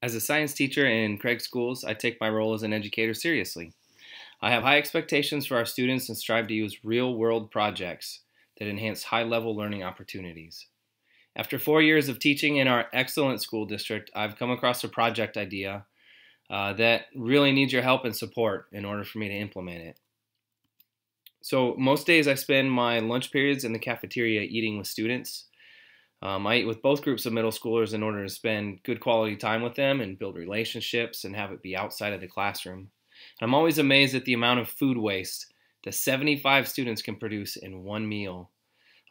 As a science teacher in Craig Schools, I take my role as an educator seriously. I have high expectations for our students and strive to use real world projects that enhance high level learning opportunities. After 4 years of teaching in our excellent school district, I've come across a project idea that really needs your help and support in order for me to implement it. So, most days I spend my lunch periods in the cafeteria eating with students. I eat with both groups of middle schoolers in order to spend good quality time with them and build relationships and have it be outside of the classroom. I'm always amazed at the amount of food waste that 75 students can produce in one meal.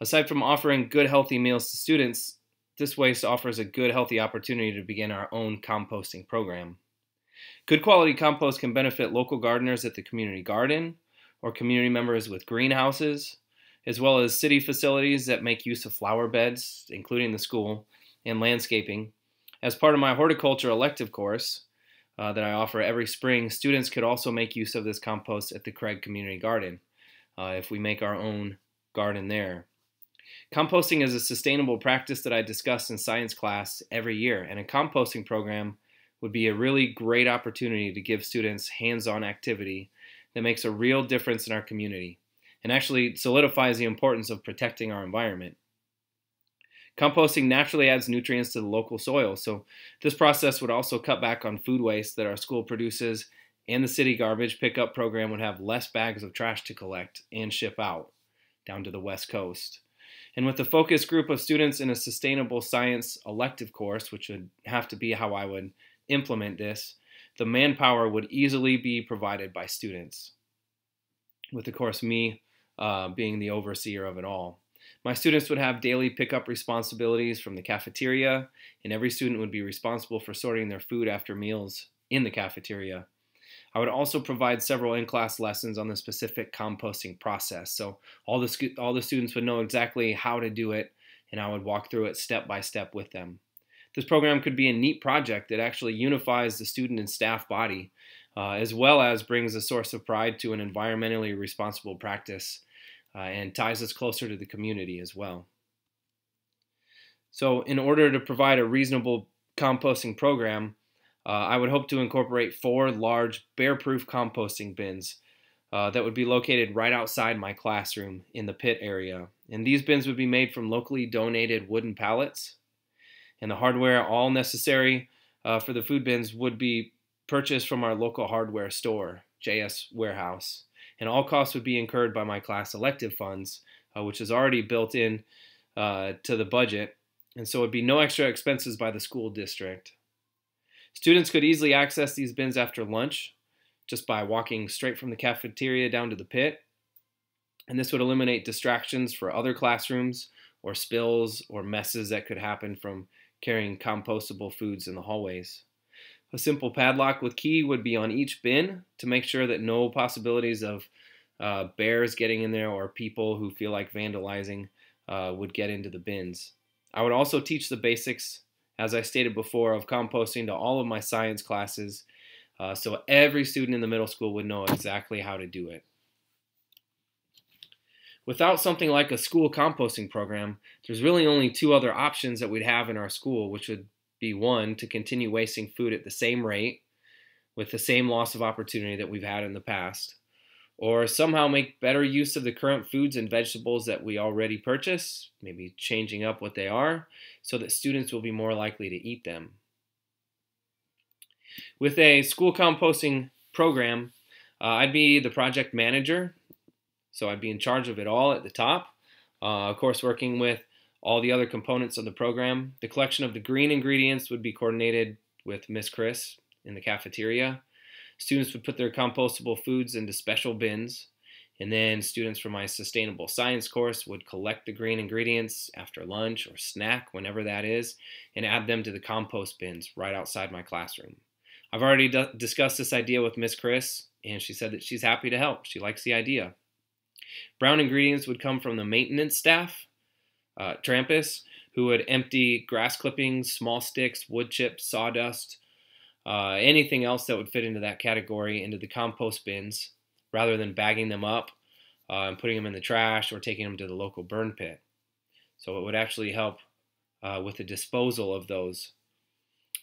Aside from offering good, healthy meals to students, this waste offers a good, healthy opportunity to begin our own composting program. Good quality compost can benefit local gardeners at the community garden or community members with greenhouses, as well as city facilities that make use of flower beds, including the school, and landscaping. As part of my horticulture elective course that I offer every spring, students could also make use of this compost at the Craig Community Garden if we make our own garden there. Composting is a sustainable practice that I discuss in science class every year, and a composting program would be a really great opportunity to give students hands-on activity that makes a real difference in our community and actually solidifies the importance of protecting our environment. Composting naturally adds nutrients to the local soil, so this process would also cut back on food waste that our school produces, and the city garbage pickup program would have less bags of trash to collect and ship out down to the West Coast. And with a focus group of students in a sustainable science elective course, which would have to be how I would implement this, the manpower would easily be provided by students, with of course me being the overseer of it all. My students would have daily pickup responsibilities from the cafeteria, and every student would be responsible for sorting their food after meals in the cafeteria. I would also provide several in-class lessons on the specific composting process, so all the students would know exactly how to do it, and I would walk through it step by step with them. This program could be a neat project that actually unifies the student and staff body, as well as brings a source of pride to an environmentally responsible practice and ties us closer to the community as well. So in order to provide a reasonable composting program, I would hope to incorporate 4 large bear-proof composting bins that would be located right outside my classroom in the pit area. And these bins would be made from locally donated wooden pallets. And the hardware, all necessary for the food bins, would be purchased from our local hardware store, JS Warehouse. And all costs would be incurred by my class elective funds, which is already built in to the budget. And so it would be no extra expenses by the school district. Students could easily access these bins after lunch just by walking straight from the cafeteria down to the pit. And this would eliminate distractions for other classrooms or spills or messes that could happen from carrying compostable foods in the hallways. A simple padlock with key would be on each bin to make sure that no possibilities of bears getting in there or people who feel like vandalizing would get into the bins. I would also teach the basics, as I stated before, of composting to all of my science classes, so every student in the middle school would know exactly how to do it. Without something like a school composting program, there's really only 2 other options that we'd have in our school, which would be, 1, to continue wasting food at the same rate with the same loss of opportunity that we've had in the past, or somehow make better use of the current foods and vegetables that we already purchase, maybe changing up what they are, so that students will be more likely to eat them. With a school composting program, I'd be the project manager, so I'd be in charge of it all at the top, of course working with all the other components of the program. The collection of the green ingredients would be coordinated with Miss Chris in the cafeteria. Students would put their compostable foods into special bins, and then students from my sustainable science course would collect the green ingredients after lunch or snack, whenever that is, and add them to the compost bins right outside my classroom. I've already discussed this idea with Miss Chris, and she said that she's happy to help. She likes the idea. Brown ingredients would come from the maintenance staff, Trampus, who would empty grass clippings, small sticks, wood chips, sawdust, anything else that would fit into that category into the compost bins, rather than bagging them up and putting them in the trash or taking them to the local burn pit. So it would actually help with the disposal of those.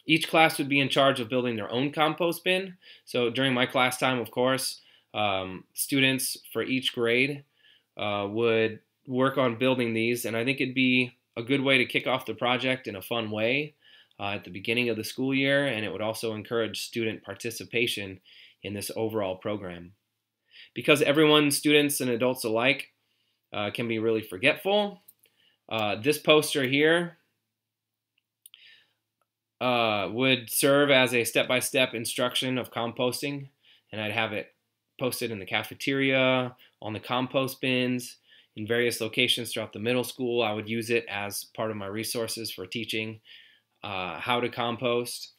Each class would be in charge of building their own compost bin. So during my class time, of course, students for each grade would work on building these, and I think it'd be a good way to kick off the project in a fun way at the beginning of the school year, and it would also encourage student participation in this overall program. Because everyone, students and adults alike, can be really forgetful, this poster here would serve as a step-by-step instruction of composting, and I'd have it posted in the cafeteria, on the compost bins, in various locations throughout the middle school. I would use it as part of my resources for teaching how to compost.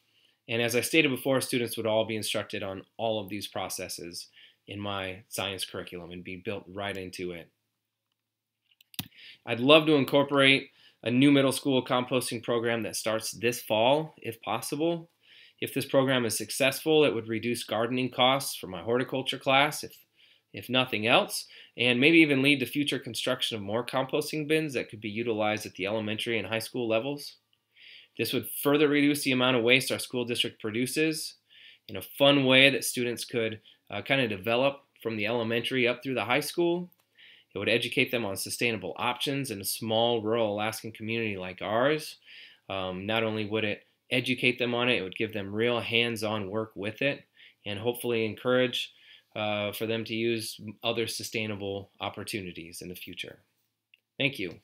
And as I stated before, students would all be instructed on all of these processes in my science curriculum and be built right into it. I'd love to incorporate a new middle school composting program that starts this fall, if possible. If this program is successful, it would reduce gardening costs for my horticulture class, if nothing else, and maybe even lead to future construction of more composting bins that could be utilized at the elementary and high school levels. This would further reduce the amount of waste our school district produces in a fun way that students could kind of develop from the elementary up through the high school. It would educate them on sustainable options in a small rural Alaskan community like ours. Not only would it educate them on it, it would give them real hands-on work with it and hopefully encourage for them to use other sustainable opportunities in the future. Thank you.